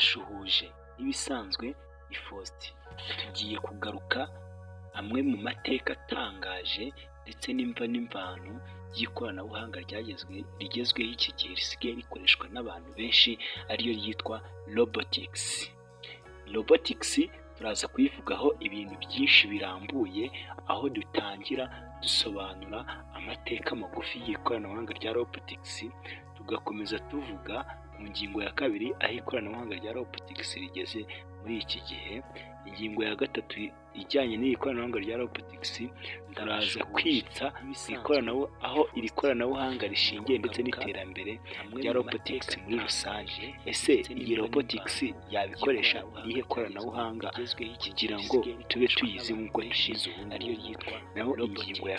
ndabashuhuje ibisanzwe ifosti tugiye kugaruka amwe mu mateka atangaje ndetse n'imva n'imvano y'ikoranabuhanga rigezweho iki gihe risigaye rikoreshwa n'abantu benshi ariyo ryitwa Robotics. Robotics turaza kuyivugaho ibintu byinshi birambuye, aho dutangira dusobanura amateka magufi y'ikoranabuhanga rya Robotics, tugakomeza tuvuga mu ngingo ya kabiri aho ikoranabuhanga rya Robotics rigeze muri iki gihe. Ingingo ya gatatu ijyanye n'ikoranabuhanga rya Robotics, turaza kwitsa aho iri koranabuhanga rishingiye ndetse n'iterambere rya Robotics muri rusange. Ese iyi Robotics yabikoresha irihe koranabuhanga kugira ngo tube tuyizi nk'uko tuyizi ubu? Ariyo yitwa naho ingingo ya